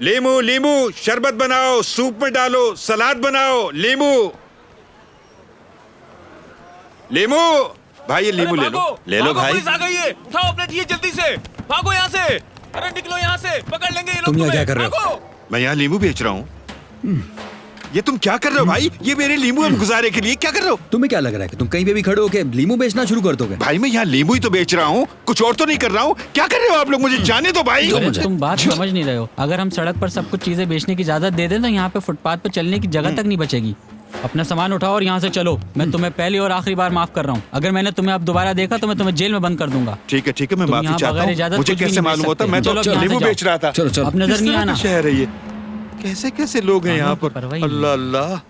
लीमू लीमू शरबत बनाओ, सूप में डालो, सलाद बनाओ। लीमू लीमू भाई, ये लीमू ले लो, ले लो भाई। पुलिस आ गई है, उठाओ अपने दिए जल्दी से, भागो यहाँ से। अरे निकलो यहाँ से, पकड़ लेंगे ये लोग। तुम यहाँ क्या कर रहे हो? मैं यहाँ लीमू बेच रहा हूँ। ये तुम क्या कर रहे हो भाई? ये मेरे लीमू हम गुजारे के लिए क्या कर रहे हो? तुम्हें क्या लग रहा है कि तुम कहीं पे भी खड़े होके लीमू बेचना शुरू कर दोगे? भाई मैं यहाँ लीमू ही तो बेच रहा हूँ, कुछ और तो नहीं कर रहा हूँ। क्या कर रहे हो आप लोग? मुझे जाने दो भाई। तुम बात समझ नहीं रहे हो। अगर हम सड़क पर सब कुछ चीजें बेचने की इजाजत दे दें तो यहाँ पे फुटपाथ पर चलने की जगह तक नहीं बचेगी। अपना सामान उठाओ और यहाँ से चलो। मैं तुम्हें पहली और आखिरी बार माफ कर रहा हूँ। अगर मैंने तुम्हें अब दोबारा देखा तो मैं तुम्हें जेल में बंद कर दूंगा। ठीक है, मैं माफी चाहता हूँ। मुझे कैसे मालूम होता? मैं तो लीमू बेच रहा था। चलो अब नजर नहीं आना। शहर है ये, कैसे कैसे लोग हैं यहाँ पर। अल्लाह अल्लाह।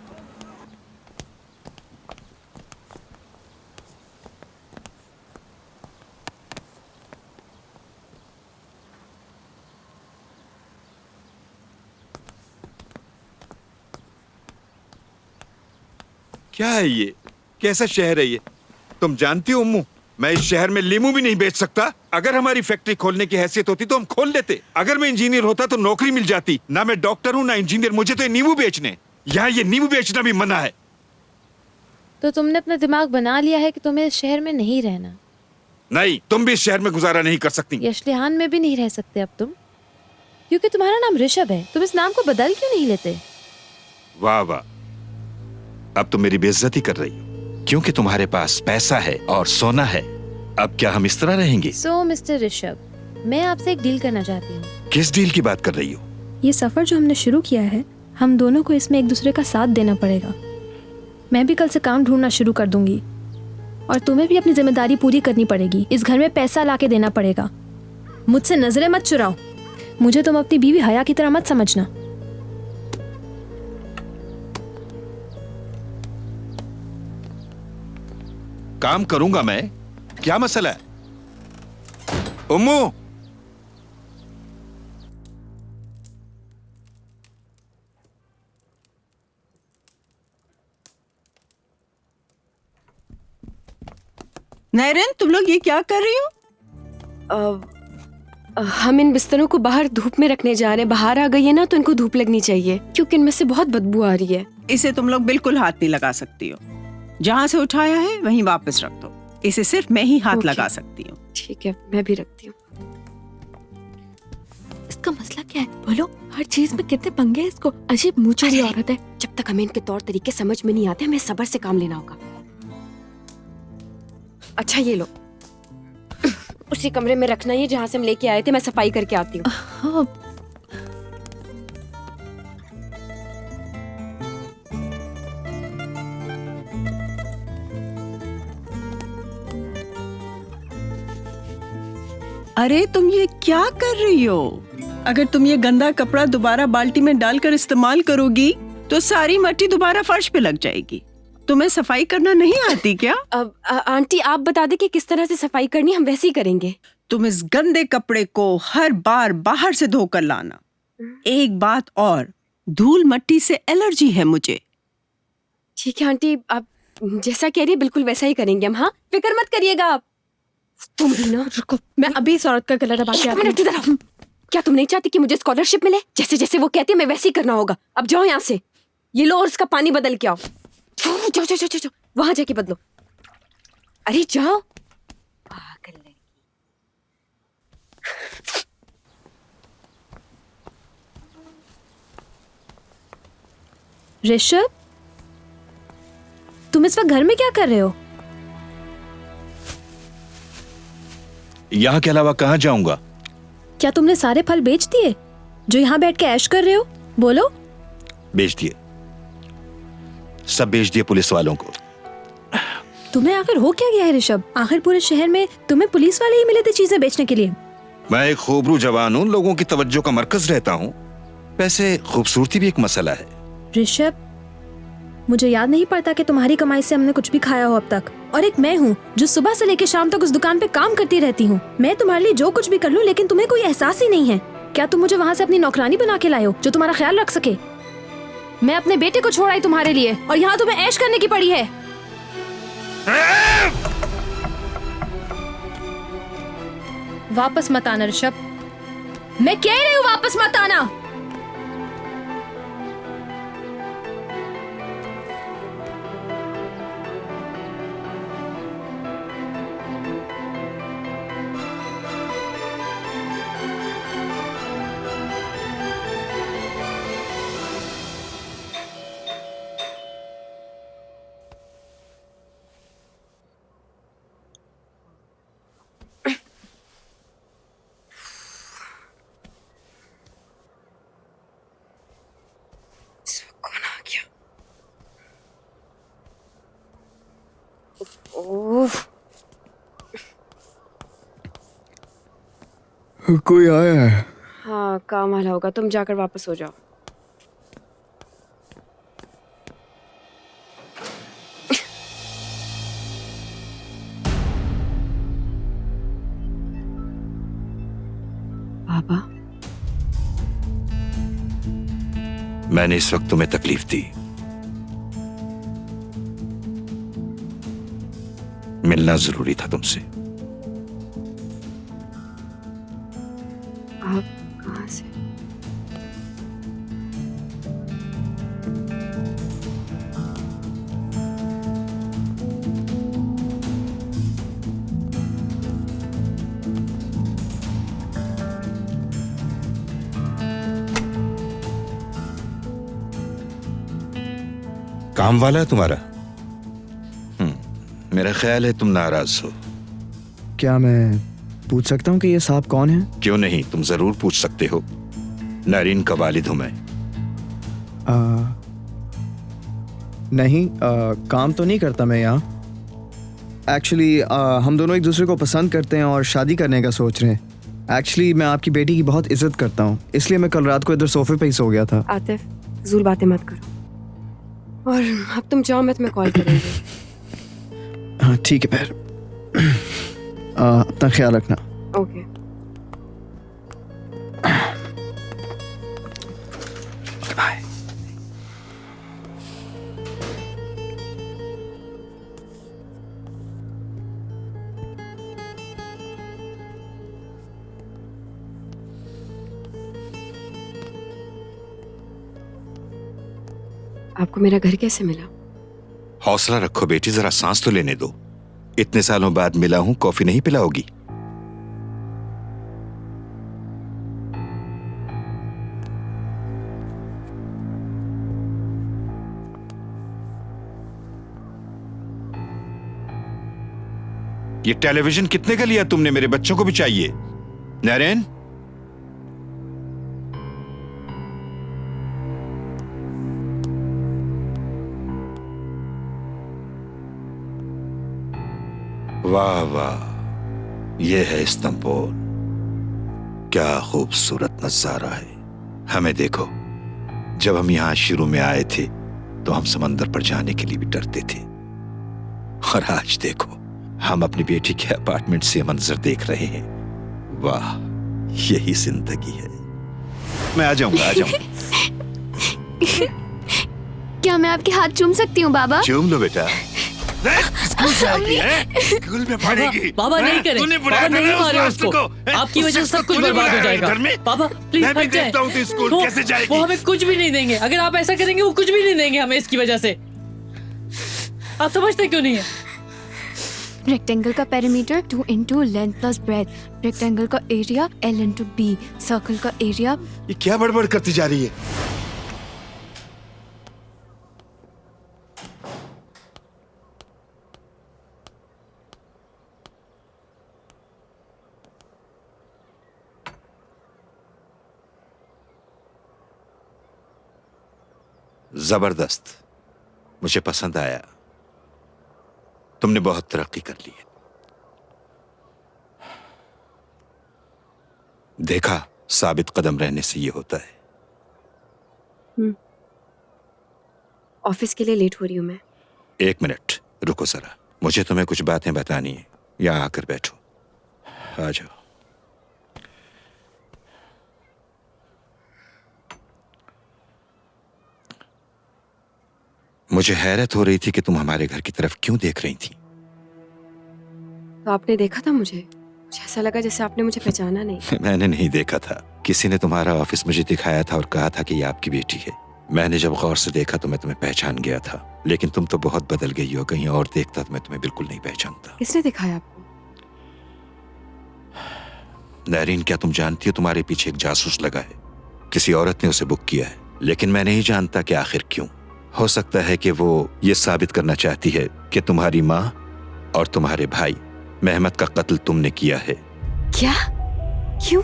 क्या है ये? कैसा शहर है ये? तुम जानती हो अम्मू, मैं इस शहर में लीमू भी नहीं बेच सकता। अगर हमारी फैक्ट्री खोलने की हैसियत होती तो हम खोल लेते। अगर मैं इंजीनियर होता तो नौकरी मिल जाती। ना मैं डॉक्टर हूँ ना इंजीनियर, मुझे तो ये नींबू बेचने। यहाँ ये नींबू बेचना भी मना है। तो तुमने अपना दिमाग बना लिया है कि तुम्हें इस शहर में नहीं रहना? नहीं, तुम भी इस शहर में गुजारा नहीं कर सकती। यशलिहान में भी नहीं रह सकते अब तुम, क्योंकि तुम्हारा नाम ऋषभ है। तुम इस नाम को बदल क्यों नहीं लेते? वाह वाह, अब तुम मेरी बेइज्जती कर रही हो क्योंकि तुम्हारे पास पैसा है और सोना है। अब क्या हम इस तरह रहेंगे? सो मिस्टर ऋषभ, मैं आपसे एक डील करना चाहती हूँ। किस डील की बात कर रही हो? ये सफर जो हमने शुरू किया है, हम दोनों को इसमें एक दूसरे का साथ देना पड़ेगा। मैं भी कल से काम ढूंढना शुरू कर दूंगी और तुम्हें भी अपनी जिम्मेदारी पूरी करनी पड़ेगी। इस घर में पैसा लाके देना पड़ेगा। मुझसे नजरें मत चुराओ। मुझे तुम अपनी बीवी हया की तरह मत समझना। काम करूंगा मैं, क्या मसला है? उम्मू, नैरन, तुम लोग ये क्या कर रही हो? हम इन बिस्तरों को बाहर धूप में रखने जा रहे हैं। बाहर आ गई है ना तो इनको धूप लगनी चाहिए, क्योंकि इनमें से बहुत बदबू आ रही है। इसे तुम लोग बिल्कुल हाथ नहीं लगा सकती हो। जहाँ से उठाया है वहीं वापस रख दो। इसे सिर्फ मैं ही हाथ लगा सकती हूँ। ठीक है, मैं भी रखती हूँ। इसका मसला क्या है? बोलो, हर चीज में कितने पंगे हैं इसको। अजीब मुंहचोरी औरत है। जब तक हमें इनके तौर तरीके समझ में नहीं आते, हमें सब्र से काम लेना होगा। अच्छा ये लो, उसी कमरे में रखना है जहाँ से हम लेके आए थे। मैं सफाई करके आती हूँ। अरे तुम ये क्या कर रही हो? अगर तुम ये गंदा कपड़ा दोबारा बाल्टी में डालकर इस्तेमाल करोगी तो सारी मट्टी दोबारा फर्श पे लग जाएगी। तुम्हें सफाई करना नहीं आती क्या? आंटी आप बता दे कि किस तरह से सफाई करनी, हम वैसे ही करेंगे। तुम इस गंदे कपड़े को हर बार बाहर से धोकर लाना। एक बात और, धूल मट्टी से एलर्जी है मुझे। ठीक है आंटी, आप जैसा कह रही है बिल्कुल वैसा ही करेंगे हम। हाँ, फिक्र मत करिएगा आप। तुम भी ना, रुको, मैं अभी इस औरत का गला दबा के आती हूँ। क्या तुम नहीं चाहती कि मुझे स्कॉलरशिप मिले? जैसे जैसे वो कहती है मैं वैसे ही करना होगा। अब जाओ यहाँ से, ये लो और इसका पानी बदल के आओ। जाओ जाओ जाओ जाओ, वहां जाके बदलो। अरे जाओ। पागल लड़की। ऋषभ, तुम इस वक्त घर में क्या कर रहे हो? यहाँ के अलावा कहाँ जाऊंगा? क्या तुमने सारे फल बेच दिए जो यहाँ बैठ के ऐश कर रहे हो? बोलो। बेच दिए, सब बेच दिए पुलिस वालों को। तुम्हें आखिर हो क्या गया है ऋषभ? आखिर पूरे शहर में तुम्हें पुलिस वाले ही मिले थे चीजें बेचने के लिए। मैं एक खूबरू जवान हूँ, लोगों की तवज्जो का मरकज रहता हूँ। वैसे खूबसूरती भी एक मसला है। ऋषभ, मुझे याद नहीं पड़ता कि तुम्हारी कमाई से हमने कुछ भी खाया हो अब तक। और एक मैं हूँ जो सुबह से लेकर शाम तक उस दुकान पे काम करती रहती हूँ। मैं तुम्हारे लिए जो कुछ भी कर लूँ, लेकिन तुम्हें कोई एहसास ही नहीं है। क्या तुम मुझे वहाँ से अपनी नौकरानी बना के लाए हो जो तुम्हारा ख्याल रख सके? मैं अपने बेटे को छोड़ा तुम्हारे लिए और यहाँ तुम्हें ऐश करने की पड़ी है। वापस मत आना ऋषभ, मैं कह रही हूँ वापस मत आना। ओह, कोई आया है? हाँ काम वाला होगा, तुम जाकर वापस हो जाओ। पापा, मैंने इस वक्त तुम्हें तकलीफ दी, मिलना जरूरी था तुमसे। आप कहाँ से? काम वाला है तुम्हारा? मेरा ख्याल है तुम नाराज हो। क्या मैं पूछ सकता हूँ कि ये साहब कौन है? क्यों नहीं, तुम जरूर पूछ सकते हो। नारिन का वालिद हूं मैं। नहीं, काम तो नहीं करता मैं यहाँ। एक्चुअली हम दोनों एक दूसरे को पसंद करते हैं और शादी करने का सोच रहे हैं। एक्चुअली मैं आपकी बेटी की बहुत इज्जत करता हूँ, इसलिए मैं कल रात को इधर सोफे पे ही सो गया था। आतिफ, फजूल बातें मत करो और अब तुम जाओ, मैं तुम्हें कॉल करूंगी। हाँ ठीक है फिर। अपना ख्याल रखना। ओके। बाय। आपको मेरा घर कैसे मिला? हौसला रखो बेटी, जरा सांस तो लेने दो। इतने सालों बाद मिला हूं, कॉफी नहीं पिलाओगी? ये टेलीविजन कितने का लिया तुमने? मेरे बच्चों को भी चाहिए। नरेन, वाह वाह, ये है इस्तांबुल। क्या खूबसूरत नजारा है। हमें देखो, जब हम यहां शुरू में आए थे तो हम समंदर पर जाने के लिए भी डरते थे, और आज देखो हम अपनी बेटी के अपार्टमेंट से मंजर देख रहे हैं। वाह, यही जिंदगी है। मैं आ जाऊंगा, आ जाऊंगा। क्या मैं आपके हाथ चूम सकती हूँ बाबा? चूम लो बेटा। स्कूल जाएगी, हैं? स्कूल में पढ़ेगी। बाबा नहीं करें, तूने बुलाया बाबा नहीं था ना मारे उस उसको। को, हैं? आपकी वजह से सब कुछ तूने बर्बाद हो बुलाया जाएगा। घर में? पापा प्लीज मैं भी हट जाएं। देखता हूँ तो स्कूल कैसे जाएगी। वो हमें कुछ भी नहीं देंगे। अगर आप ऐसा करेंगे वो कुछ भी नहीं देंगे हमें इसकी वजह से। आप समझते क्यों नहीं है? रेक्टेंगल का perimeter 2 into length plus breadth, rectangle का area L into B, circle का एरिया। ये क्या बड़बड़ करती जा रही है? जबरदस्त, मुझे पसंद आया। तुमने बहुत तरक्की कर ली है। देखा, साबित कदम रहने से ये होता है। ऑफिस के लिए लेट हो रही हूँ मैं। 1 मिनट रुको जरा, मुझे तुम्हें कुछ बातें बतानी है। यहाँ आकर बैठो, आ जाओ। मुझे हैरत हो रही थी कि तुम हमारे घर की तरफ क्यों देख रही थी। तो आपने देखा था मुझे ऐसा लगा जैसे आपने मुझे पहचाना नहीं। मैंने नहीं देखा था, किसी ने तुम्हारा ऑफिस मुझे दिखाया था और कहा था कि ये आपकी बेटी है। मैंने जब गौर से देखा तो मैं तुम्हें पहचान गया था, लेकिन तुम तो बहुत बदल गई हो। कहीं और देखता तो मैं तुम्हें बिल्कुल नहीं पहचानता। किसने दिखाया आपको? नरीन, क्या तुम जानती हो तुम्हारे पीछे एक जासूस लगा है? किसी औरत ने उसे बुक किया है, लेकिन मैं नहीं जानता कि आखिर क्यों। हो सकता है कि वो ये साबित करना चाहती है कि तुम्हारी माँ और तुम्हारे भाई मेहमद का कत्ल तुमने किया है। क्या? क्यों?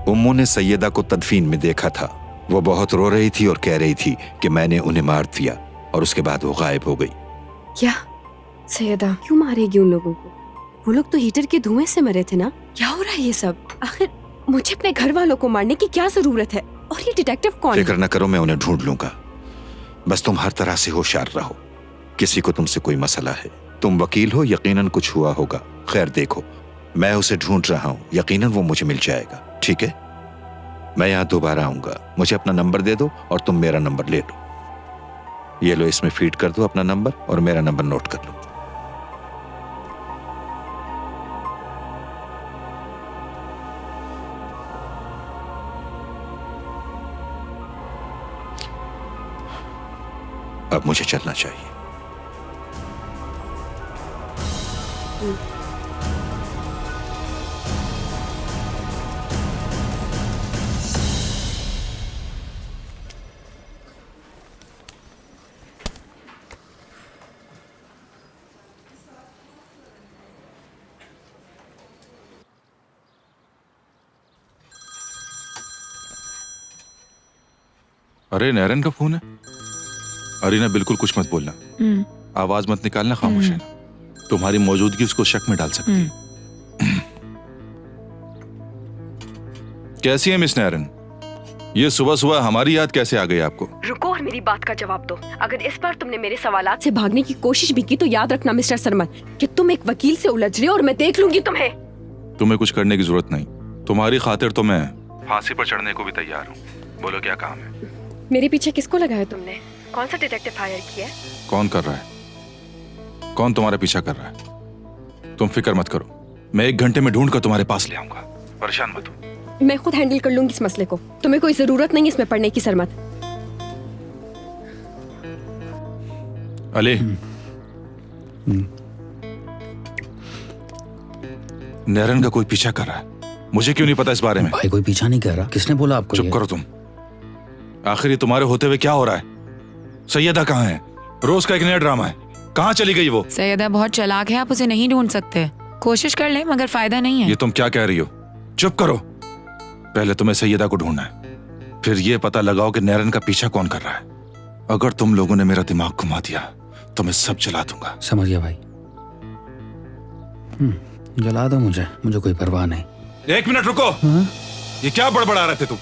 उम्मू ने सैयदा को तदफीन में देखा था। वो बहुत रो रही थी और कह रही थी कि मैंने उन्हें मार दिया, और उसके बाद वो गायब हो गई। क्या? सैयदा क्यों मारेगी उन लोगों को? वो लोग तो हीटर के धुएं से मरे थे ना। क्या हो रहा है ये सब? आखिर मुझे अपने घर वालों को मारने की क्या जरूरत है? और ये डिटेक्टिव कौन है? फिक्र न करो, मैं उन्हें ढूंढ लूंगा। बस तुम हर तरह से होशियार रहो। किसी को तुमसे कोई मसला है, तुम वकील हो, यकीनन कुछ हुआ होगा। खैर देखो, मैं उसे ढूंढ रहा हूँ, यकीनन वो मुझे मिल जाएगा। ठीक है, मैं यहाँ दोबारा आऊंगा। मुझे अपना नंबर दे दो और तुम मेरा नंबर ले लो। ये लो, इसमें फीड कर दो अपना नंबर और मेरा नंबर नोट कर लो। अब मुझे चलना चाहिए। अरे नैरन का फोन है। अरीना बिल्कुल कुछ मत बोलना, आवाज मत निकालना, खामोश है ना। तुम्हारी मौजूदगी उसको शक में डाल सकती है। कैसी है मिस नैरन? ये सुबह सुबह हमारी याद कैसे आ गई आपको? रुको और मेरी बात का जवाब दो। अगर इस बार तुमने मेरे सवालात से भागने की कोशिश भी की तो याद रखना मिस्टर सरमद कि तुम एक वकील से उलझ रहे हो और मैं देख लूंगी तुम्हें। तुम्हें कुछ करने की जरूरत नहीं। तुम्हारी खातिर तो मैं फांसी पर चढ़ने को भी तैयार हूँ। बोलो क्या काम है? मेरे पीछे किसको लगाया तुमने? कौन सा डिटेक्टिव हायर किया है? कौन कर रहा है? कौन तुम्हारा पीछा कर रहा है? तुम फिक्र मत करो, मैं 1 घंटे में ढूंढ कर तुम्हारे पास ले आऊंगा। परेशान मत हो। मैं खुद हैंडल कर लूंगी इस मसले को। तुम्हें कोई जरूरत नहीं इसमें पड़ने की सरमद। अले, नैरन का कोई पीछा कर रहा है। मुझे क्यों नहीं पता इस बारे में? भाई कोई पीछा नहीं कर रहा। किसने बोला आपको? चुप करो तुम। आखिर ये तुम्हारे होते हुए क्या हो रहा है? सैयदा कहाँ है? रोज का एक नया ड्रामा है। कहाँ चली गई वो? सैयदा बहुत चालाक है, आप उसे नहीं ढूंढ सकते। कोशिश कर ले मगर फायदा नहीं है। ये तुम क्या कह रही हो? चुप करो। पहले तुम्हें सैयदा को ढूंढना है, फिर ये पता लगाओ कि नैरन का पीछा कौन कर रहा है। अगर तुम लोगों ने मेरा दिमाग घुमा दिया तो मैं सब जला दूंगा। समझ गया भाई। जला दो मुझे कोई परवाह नहीं। 1 मिनट रुको। ये क्या बड़बड़ा रहे थे तुम?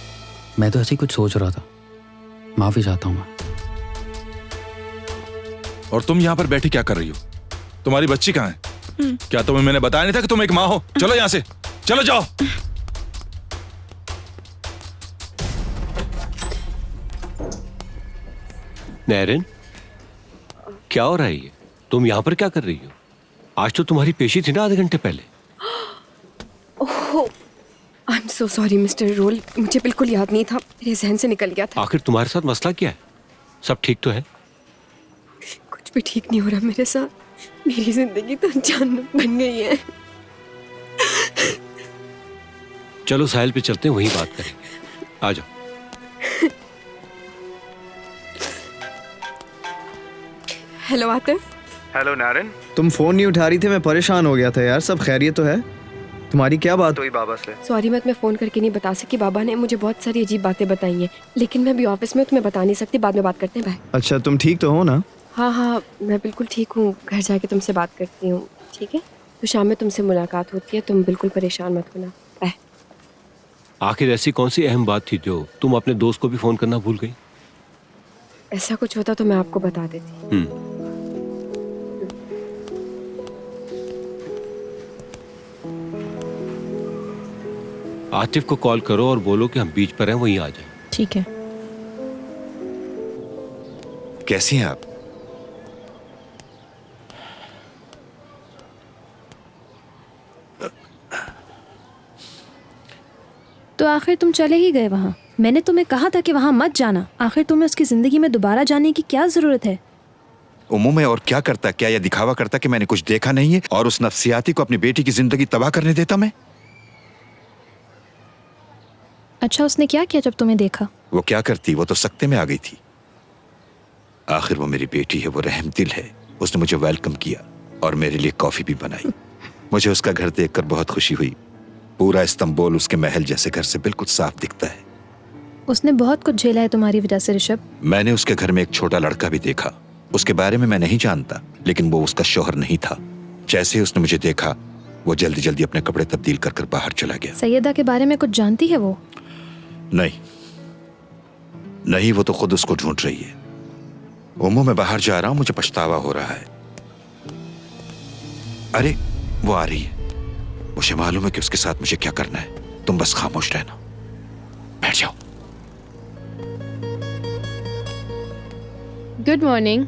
मैं तो ऐसे ही कुछ सोच रहा था, माफी चाहता हूँ मैं। और तुम यहाँ पर बैठी क्या कर रही हो? तुम्हारी बच्ची कहाँ है? क्या तुम्हें मैंने बताया नहीं था कि तुम एक माँ हो? चलो यहाँ से, चलो जाओ। नैरन, क्या हो रहा है ये? तुम यहाँ पर क्या कर रही हो? आज तो तुम्हारी पेशी थी ना आधे घंटे पहले। Oh, I am so sorry mister Roll, मुझे बिल्कुल याद नहीं था, मेरे जहन से निकल गया था। आखिर तुम्हारे साथ मसला क्या है? सब ठीक तो है? कुछ भी ठीक नहीं हो रहा मेरे साथ। मेरी जिंदगी तो जन्नत बन गई है। चलो साहिल पे चलते हैं, वहीं बात करेंगे। आ जाओ। हेलो आतिफ। हेलो नारन। तुम फोन नहीं उठा रही थे, मैं परेशान हो गया था यार। सब खैरियत तो है? तुम्हारी क्या बात हुई बाबा से? सॉरी मैं तुम्हें फोन करके नहीं बता सकी, बाबा ने मुझे बहुत सारी अजीब बातें बताई हैं, लेकिन मैं अभी ऑफिस में तुम्हें बता नहीं सकती। बाद में बात करते हैं। बाय। अच्छा, तुम ठीक तो हो ना? हाँ हाँ मैं बिल्कुल ठीक हूँ, घर जाके तुमसे बात करती हूँ। ठीक है, तो शाम में तुमसे मुलाकात होती है, तुम बिल्कुल परेशान मत होना। बाय। आखिर ऐसी कौन सी अहम बात थी जो तुम अपने दोस्त को भी फोन करना भूल गई? ऐसा कुछ होता तो मैं आपको बता देती। आतिफ को कॉल करो और बोलो कि हम बीच पर हैं, वहीं आ जाए। ठीक है। कैसी हैं आप? तो आखिर तुम चले ही गए वहाँ। मैंने तुम्हें कहा था कि वहाँ मत जाना। आखिर तुम्हें उसकी जिंदगी में दोबारा जाने की क्या जरूरत है? उम्मू में और क्या करता? क्या यह दिखावा करता कि मैंने कुछ देखा नहीं है और उस नफ्सियाती को अपनी बेटी की जिंदगी तबाह करने देता मैं? अच्छा, उसने क्या किया जब तुम्हें देखा? वो क्या करती, वो तो सख्ते में आ गई थी। आखिर वो मेरी बेटी है, वो रहम दिल है। उसने मुझे वेलकम किया और मेरे लिए कॉफी भी बनाई। मुझे उसका घर देखकर बहुत खुशी हुई। पूरा इस्तांबुल उसके महल जैसे घर से बिल्कुल साफ दिखता है। उसने बहुत कुछ झेला है तुम्हारी वजह से ऋषभ। मैंने उसके घर में एक छोटा लड़का भी देखा। उसके बारे में मैं नहीं जानता, लेकिन वो उसका शौहर नहीं था। जैसे ही उसने मुझे देखा वो जल्दी जल्दी अपने कपड़े तब्दील कर बाहर चला गया। सैयदा के बारे में कुछ जानती है वो? नहीं, वो तो खुद उसको ढूंढ रही है। उम्मू मैं बाहर जा रहा हूं, मुझे पछतावा हो रहा है। अरे वो आ रही है, मुझे मालूम है कि उसके साथ मुझे क्या करना है। तुम बस खामोश रहना, बैठ जाओ। Good morning.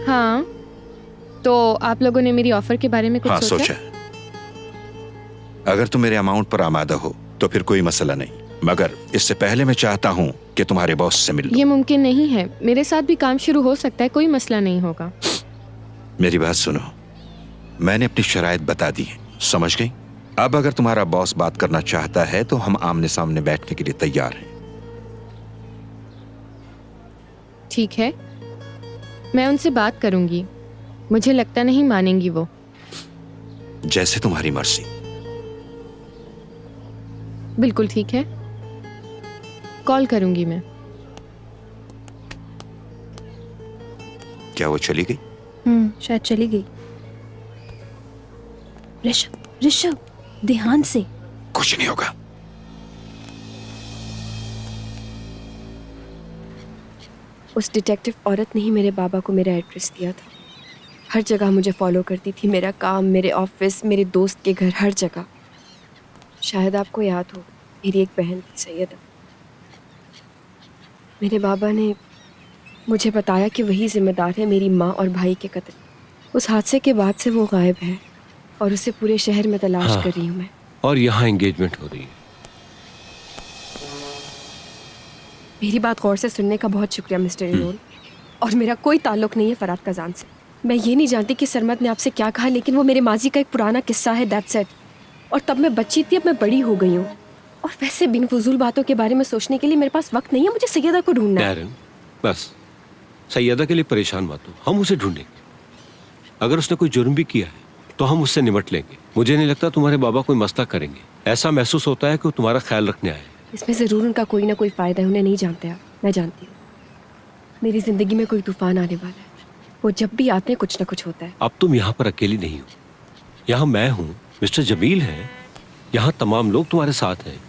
हाँ, तो आप लोगों ने मेरी ऑफर के बारे में कुछ सोचा? अगर तुम मेरे अमाउंट पर आमादा हो तो फिर कोई मसला नहीं, मगर इससे पहले मैं चाहता हूँ कि तुम्हारे बॉस से मिल लो। ये मुमकिन नहीं है, मेरे साथ भी काम शुरू हो सकता है, कोई मसला नहीं होगा। मेरी बात सुनो, मैंने अपनी शराइत बता दी है, समझ गई? अब अगर तुम्हारा बॉस बात करना चाहता है तो हम आमने सामने बैठने के लिए तैयार हैं। ठीक है, मैं उनसे बात करूंगी। मुझे लगता नहीं मानेंगी वो। जैसे तुम्हारी मर्जी। बिल्कुल ठीक है, कॉल करूंगी मैं। क्या वो चली गई? शायद चली गई। ऋषभ ध्यान से। कुछ नहीं होगा। उस डिटेक्टिव औरत ने ही मेरे बाबा को मेरा एड्रेस दिया था। हर जगह मुझे फॉलो करती थी, मेरा काम, मेरे ऑफिस, मेरे दोस्त के घर, हर जगह। शायद आपको याद हो, मेरी एक बहन थी सैयदा। मेरे बाबा ने मुझे बताया कि वही जिम्मेदार है मेरी माँ और भाई के कत्ल। उस हादसे के बाद से वो गायब है और उसे पूरे शहर में तलाश कर रही हूँ मैं। और यहाँ एंगेजमेंट हो रही है। मेरी बात गौर से सुनने का बहुत शुक्रिया मिस्टर इनोल। और मेरा कोई ताल्लुक नहीं है फराद कजान से। मैं ये नहीं जानती कि सरमद ने आपसे क्या कहा, लेकिन वो मेरे माजी का एक पुराना किस्सा है, दैट्स इट। और तब मैं बच्ची थी, अब मैं बड़ी हो गई हूँ। और वैसे बिन फजूल बातों के बारे में सोचने के लिए मेरे पास वक्त नहीं है। मुझे सैयदा को ढूंढना है। नैरन, बस सैयदा के लिए परेशान मत हो, हम उसे ढूंढेंगे। अगर उसने कोई जुर्म भी किया है तो हम उससे निपट लेंगे। मुझे नहीं लगता तुम्हारे बाबा कोई मसला करेंगे। ऐसा महसूस होता है कि वो तुम्हारा ख्याल रखने आए। इसमें ज़रूर उनका कोई ना कोई फ़ायदा है, उन्हें नहीं जानते आप, मैं जानती हूँ। मेरी ज़िंदगी में कोई तूफान आने वाला है, वो जब भी आते हैं कुछ ना कुछ होता है। अब तुम यहाँ पर अकेली नहीं हो, यहाँ मैं हूँ, मिस्टर जमील है, यहाँ तमाम लोग तुम्हारे साथ हैं,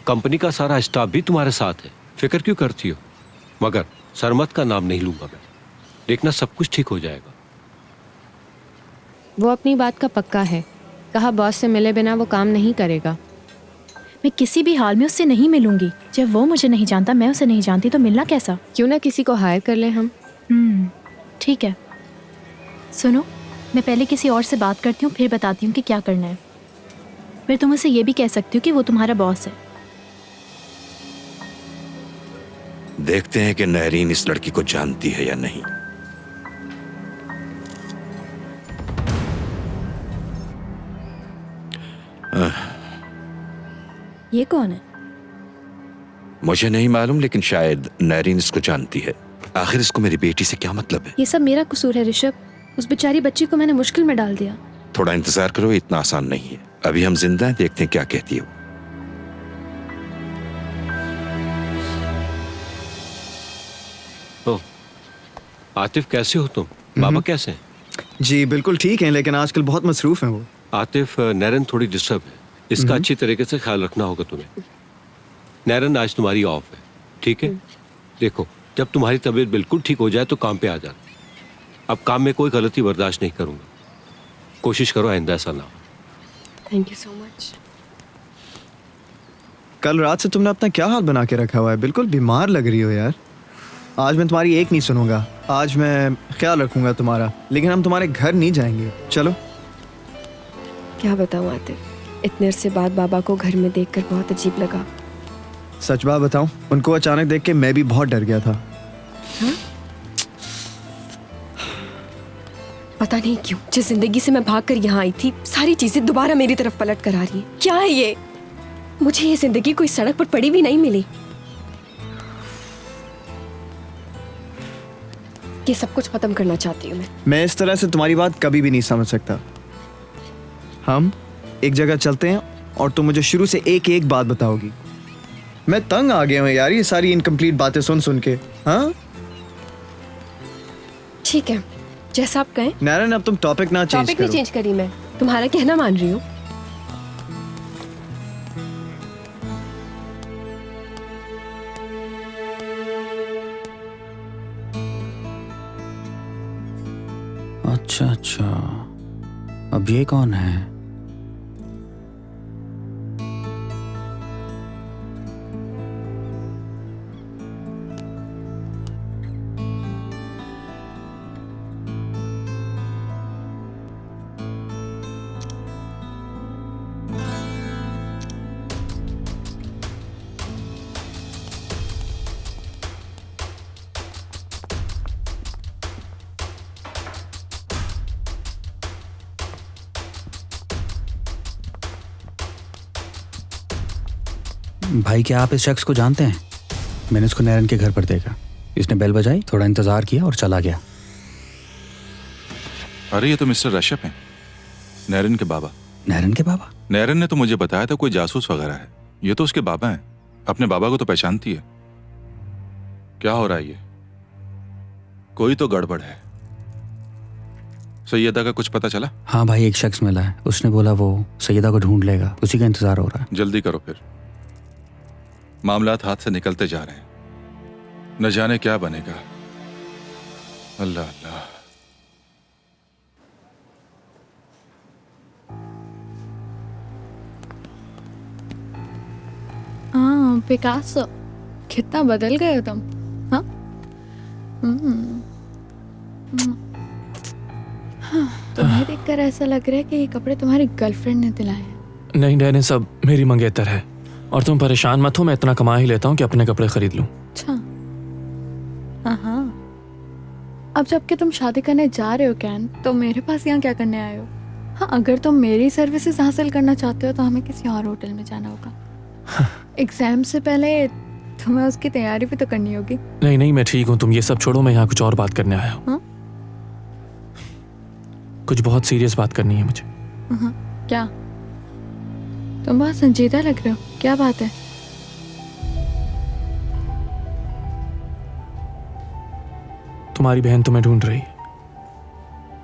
कंपनी का सारा स्टाफ भी तुम्हारे साथ है। फिक्र क्यों करती हो? मगर सरमद का नाम नहीं लूंगा मैं, देखना सब कुछ ठीक हो जाएगा। वो अपनी बात का पक्का है, कहा बॉस से मिले बिना वो काम नहीं करेगा। मैं किसी भी हाल में उससे नहीं मिलूंगी। जब वो मुझे नहीं जानता, मैं उसे नहीं जानती, तो मिलना कैसा? क्यों ना किसी को हायर कर ले हम। ठीक है, सुनो, मैं पहले किसी और से बात करती हूँ, फिर बताती हूँ कि क्या करना है। फिर तुम उसे ये भी कह सकती हो कि वो तुम्हारा बॉस है। देखते हैं कि नहरीन इस लड़की को जानती है या नहीं। ये कौन है? मुझे नहीं मालूम, लेकिन शायद नहरीन इसको जानती है। आखिर इसको मेरी बेटी से क्या मतलब है? ये सब मेरा कसूर है ऋषभ। उस बेचारी बच्ची को मैंने मुश्किल में डाल दिया। थोड़ा इंतजार करो, इतना आसान नहीं है। अभी हम जिंदा हैं, देखते हैं क्या कहती है। आतिफ, कैसे हो तुम? बाबा कैसे हैं? जी बिल्कुल ठीक हैं, लेकिन आजकल बहुत मसरूफ हैं वो। आतिफ, नैरन थोड़ी डिस्टर्ब है, इसका अच्छी तरीके से ख्याल रखना होगा तुम्हें। नैरन, आज तुम्हारी ऑफ है, ठीक है? देखो, जब तुम्हारी तबीयत बिल्कुल ठीक हो जाए तो काम पे आ जाना। अब काम में कोई गलती बर्दाश्त नहीं करूंगा, कोशिश करो आइंदा ऐसा ना हो। Thank you so much. कल रात से तुमने अपना क्या हाल बना के रखा हुआ है? बिल्कुल बीमार लग रही हो यार। आज मैं तुम्हारी एक नहीं सुनूंगा, आज मैं ख्याल रखूंगा तुम्हारा, लेकिन हम तुम्हारे घर नहीं जाएंगे। चलो। क्या बताऊं आतिफ, इतने अरसे बाद बाबा को घर में देखकर बहुत अजीब लगा। सच बात बताऊं, उनको अचानक देख के मैं भी बहुत डर गया था। हाँ? पता नहीं क्यों जिस जिंदगी से मैं भागकर यहाँ आई थी, सारी चीजें दोबारा मेरी तरफ पलट कर आ रही हैं। क्या है ये? मुझे ये जिंदगी कोई सड़क पर पड़ी भी नहीं मिली। ये सब कुछ खत्म करना चाहती हूँ मैं इस तरह से तुम्हारी बात कभी भी नहीं समझ सकता। हम एक जगह चलते हैं और तुम मुझे शुरू से एक एक बात बताओगी। मैं तंग आ गया हूँ यार ये सारी इनकम्प्लीट बातें सुन सुन के। हाँ, ठीक है, जैसा आप कहें। नारायण अब तुम टॉपिक ना चेंज टॉपिक नहीं करो। चेंज करी मैं, तुम्हारा कहना मान रही हूँ। अच्छा अच्छा, अब ये कौन है? भाई क्या आप इस शख्स को जानते हैं? मैंने इसको नैरन के घर पर देखा। इसने बेल बजाई, थोड़ा इंतजार किया और चला गया। अरे ये तो मिस्टर रशप हैं, नैरन के बाबा। नैरन के बाबा? नैरन ने तो मुझे बताया था कोई जासूस वगैरह है। ये तो उसके बाबा हैं। अपने बाबा को तो पहचानती है। क्या हो रहा है ये? कोई तो गड़बड़ है। सैयदा का कुछ पता चला? हाँ भाई, एक शख्स मिला है। उसने बोला वो सैयदा को ढूंढ लेगा, उसी का इंतजार हो रहा है। जल्दी करो फिर, मामलात हाथ से निकलते जा रहे हैं। न जाने क्या बनेगा। अल्लाह अल्लाह। हाँ पिकासो, कितना बदल गए हो तुम। हाँ तुम्हें देखकर ऐसा लग रहा है कि ये कपड़े तुम्हारी गर्लफ्रेंड ने दिलाए हैं। नहीं नैरन, सब मेरी मंगेतर है। और तुम परेशान मत हो, मैं इतना कमा ही लेता हूँ कि अपने कपड़े खरीद लूँ। अच्छा हाँ, अब जबकि तुम शादी करने जा रहे हो कैन, तो मेरे पास यहाँ क्या करने आए हो? हाँ, अगर तुम मेरी सर्विसेज हासिल करना चाहते हो तो हमें किसी और होटल में जाना होगा। एग्जाम से पहले तुम्हें उसकी तैयारी भी तो करनी होगी। नहीं नहीं, मैं ठीक हूँ, तुम ये सब छोड़ो। मैं यहाँ कुछ और बात करने आया हूँ। कुछ बहुत सीरियस बात करनी है मुझे। क्या? तुम बहुत संजीदा लग रहे हो, क्या बात है? तुम्हारी बहन तुम्हें ढूंढ रही है,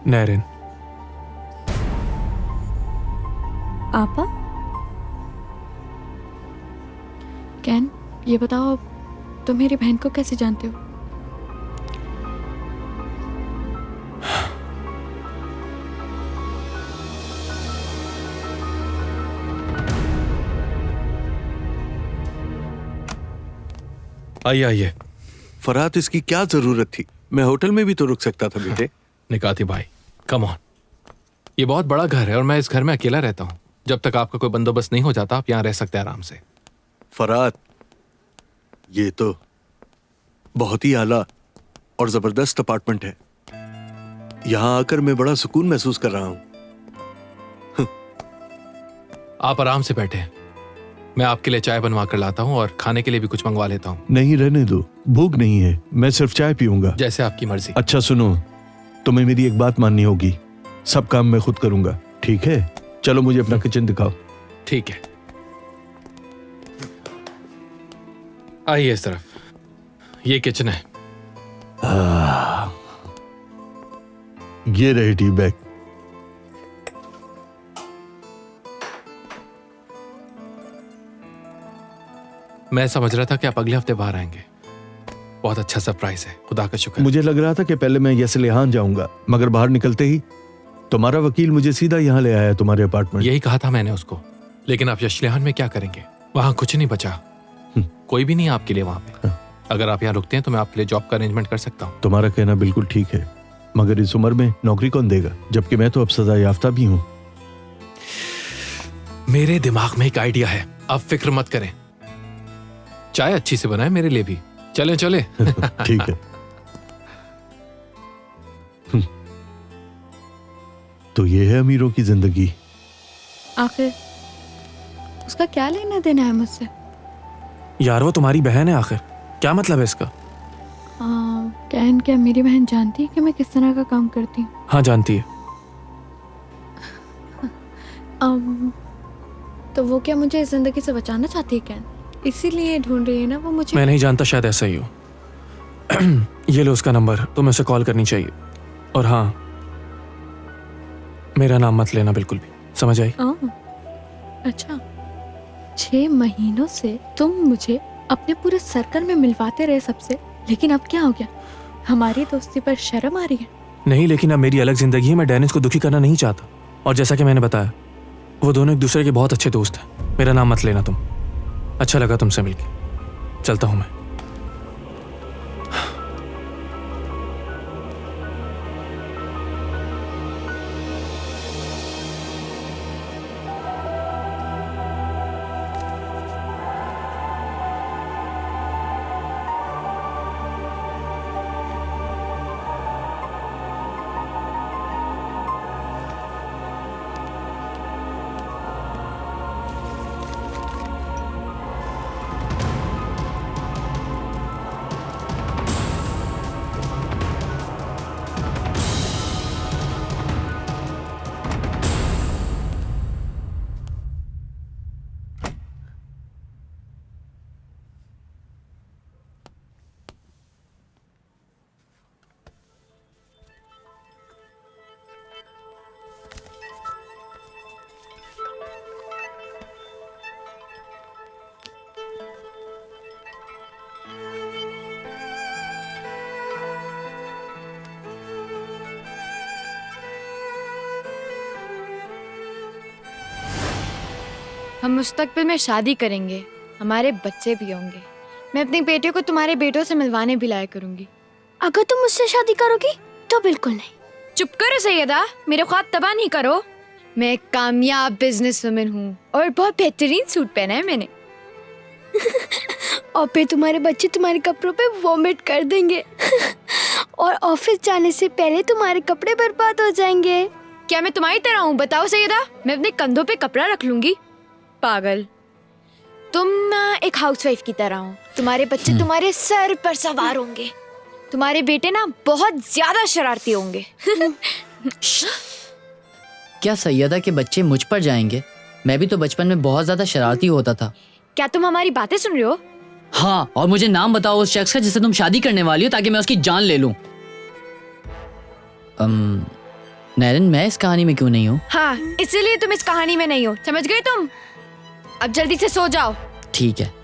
नैरन। आपा? कैन, ये बताओ तुम मेरी बहन को कैसे जानते हो? आइए आइए। फरहात, इसकी क्या जरूरत थी? मैं होटल में भी तो रुक सकता था बेटे। निकाती भाई, कम ऑन। ये बहुत बड़ा घर है और मैं इस घर में अकेला रहता हूँ। जब तक आपका कोई बंदोबस्त नहीं हो जाता, आप यहाँ रह सकते हैं आराम से। फरहात, ये तो बहुत ही आला और जबरदस्त अपार्टमेंट है। यहाँ आकर मैं बड़ा सुकून महसूस कर रहा हूँ। आप आराम से बैठे। मैं आपके लिए चाय बनवा कर लाता हूँ और खाने के लिए भी कुछ मंगवा लेता हूँ। नहीं, रहने दो, भूख नहीं है। मैं सिर्फ चाय पीऊंगा। जैसे आपकी मर्जी। अच्छा सुनो, तुम्हें मेरी एक बात माननी होगी। सब काम मैं खुद करूंगा, ठीक है? चलो मुझे अपना किचन दिखाओ। ठीक है, आइए इस तरफ। ये किचन है। ये रहे टी बैग। मैं समझ रहा था कि आप अगले हफ्ते बाहर आएंगे। बहुत अच्छा सरप्राइज है, खुदा का शुक्र। मुझे लग रहा था कि पहले मैं यसलिहान जाऊंगा, मगर बाहर निकलते ही तुम्हारा वकील मुझे सीधा यहाँ ले आया, तुम्हारे अपार्टमेंट। यही कहा था मैंने उसको। लेकिन आप यशलिहान में क्या करेंगे? वहां कुछ नहीं बचा, कोई भी नहीं आपके लिए वहां पे। अगर आप यहाँ रुकते हैं तो मैं आपके लिए जॉब का अरेंजमेंट कर सकता हूँ। तुम्हारा कहना बिल्कुल ठीक है, मगर इस उम्र में नौकरी कौन देगा? जबकि मैं तो अब सजा याफ्ता भी हूँ। मेरे दिमाग में एक आइडिया है, आप फिक्र मत करें। चाय अच्छी से बनाए मेरे लिए भी। चले चले। ठीक है। तो ये है अमीरों की जिंदगी। आखिर उसका क्या लेना देना है मुझसे? यार वो तुम्हारी बहन है, आखिर क्या मतलब है इसका? कैन, क्या मेरी बहन जानती है कि मैं किस तरह का काम करती हूँ? हाँ जानती है। तो वो क्या मुझे इस जिंदगी से बचाना चाहती है कैन? इसीलिए ढूंढ रही है ना वो मुझे। मैं नहीं जानता, शायद ऐसा ही हो। ये लो उसका नंबर, तुम्हें उसे कॉल करनी चाहिए। और हाँ, मेरा नाम मत लेना बिल्कुल भी, समझ आई? अच्छा, 6 महीनों से तुम मुझे अपने पूरे सर्कल में मिलवाते रहे सबसे, लेकिन अब क्या हो गया? हमारी दोस्ती पर शर्म आ रही है? नहीं, लेकिन अब मेरी अलग जिंदगी है, मैं डैनिश को दुखी करना नहीं चाहता। और जैसा कि मैंने बताया, वो दोनों एक दूसरे के बहुत अच्छे दोस्त हैं। मेरा नाम मत लेना तुम। अच्छा लगा तुमसे मिलके, चलता हूं मैं। हम मुस्तकबिल में शादी करेंगे, हमारे बच्चे भी होंगे। मैं अपनी बेटियों को तुम्हारे बेटों से मिलवाने भी लाया करूंगी। अगर तुम मुझसे शादी करोगी तो बिल्कुल नहीं। चुप करो सैयदा, मेरे ख्वाब तबाह नहीं करो। मैं एक कामयाब बिजनेस वुमन हूँ और बहुत बेहतरीन सूट पहना है मैंने। और फिर तुम्हारे बच्चे तुम्हारे कपड़ों पे वॉमिट कर देंगे और ऑफिस जाने से पहले तुम्हारे कपड़े बर्बाद हो जाएंगे। क्या मैं तुम्हारी तरह हूँ? बताओ सैयदा, मैं अपने कंधों पे कपड़ा रख लूंगी। पागल, तुम ना एक हाउसवाइफ की तरह हो। तुम्हारे बच्चे तुम्हारे सर पर सवार होंगे। तुम्हारे बेटे ना बहुत ज्यादा शरारती होंगे। क्या सैयदा के बच्चे मुझ पर जाएंगे? मैं भी तो बचपन में बहुत ज्यादा शरारती होता था। क्या तुम हमारी बातें सुन रहे हो? हाँ, और मुझे नाम बताओ उस शख्स का जिससे तुम शादी करने वाली हो, ताकि मैं उसकी जान ले लूं। नैरन, मैं इस कहानी में क्यों नहीं हूँ? हाँ, इसीलिए तुम इस कहानी में नहीं हो, समझ गए तुम? अब जल्दी से सो जाओ। ठीक है।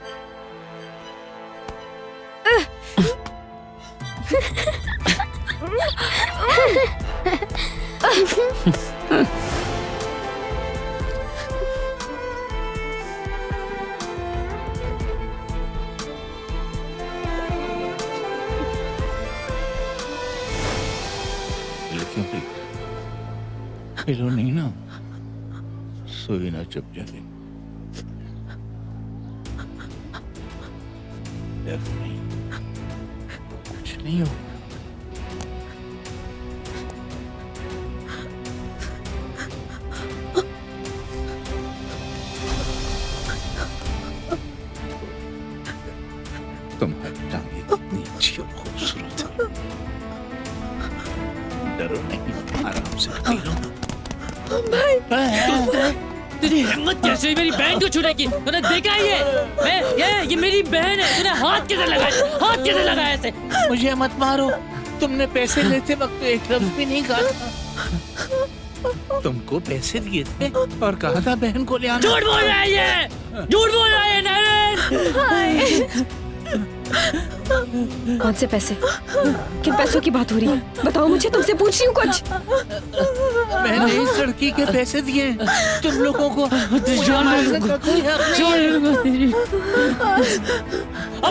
रो नहीं ना, सोई ना चुप जाके। डर नहीं, कुछ नहीं हो। तुम्हारी टांगे कितनी अच्छी और खूबसूरत है। डरो नहीं, आराम से पी लो। तेरी हिम्मत कैसे हुई मेरी बहन को छूने की? तूने देखा ये मेरी बहन है। तूने हाथ कैसे लगाया? हाथ कैसे लगाया ऐसे? मुझे मत मारो। तुमने पैसे लेते वक्त तो एक लफ्ज भी नहीं कहा था। तुमको पैसे दिए थे और कहा था बहन को ले आना। झूठ बोल रहा है ये, झूठ बोल रहा है नैरन। कौन से पैसे? किन पैसों की बात हो रही है? बताओ मुझे, तुमसे पूछ रही हूँ कुछ। मैंने इस लड़की के पैसे दिए तुम लोगों को। अब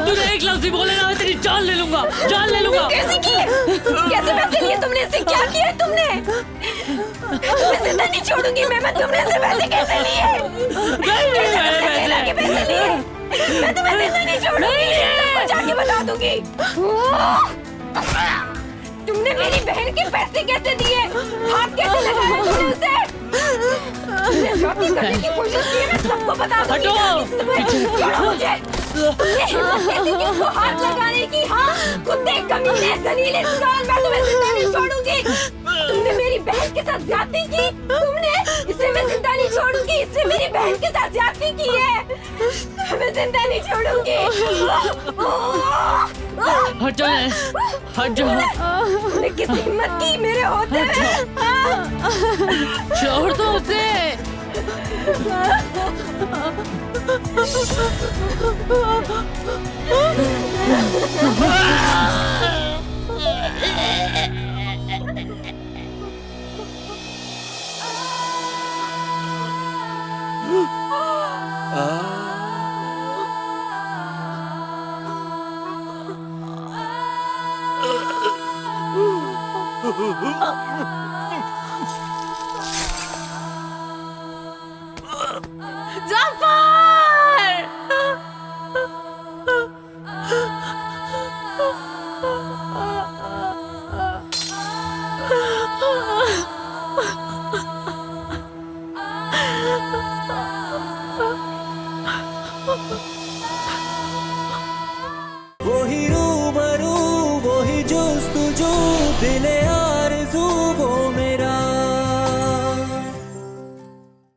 तूने एक लफ्ज़ भी बोले ना, मैं तेरी जान ले लूंगा, जान ले लूंगा। कैसे किए? कैसे पैसे लिए तुमने? इससे क्या किया तुमने? मैं जिंदा नहीं छोड़ूंगी मैं तुमने से पैसे कैसे लिए? पैसे लिए? मैं तुम्हें जिंदा नहीं छोड़ूंगी, जाके बता दूंगी। तुमने मेरी बहन के पैसे कैसे दिए? हाथ कैसे लगाया तुमने उसे? शॉपिंग करने की कोशिश की है, मैं सबको बता दूंगी। छोड़ो मुझे। तुमने हिम्मत कैसे की उसको हाथ लगाने की? हाँ, कुत्ते, कमीने, जलील इंसान, मैं तुम्हें जिंदा नहीं छोड़ूंगी। तुमने मेरी बहन के साथ ज्यादती की। तुमने इसे तुम्हें मैं जिंदा नहीं छोड़ूंगी। इसने मेरी बहन के साथ ज्यादती की है। तुम्हें मैं जिंदा नहीं छोड़ूंगी। हट जाओ, हट जाओ। तूने किस हिम्मत की मेरे होते हुए? छोड़ दो उसे। Ah!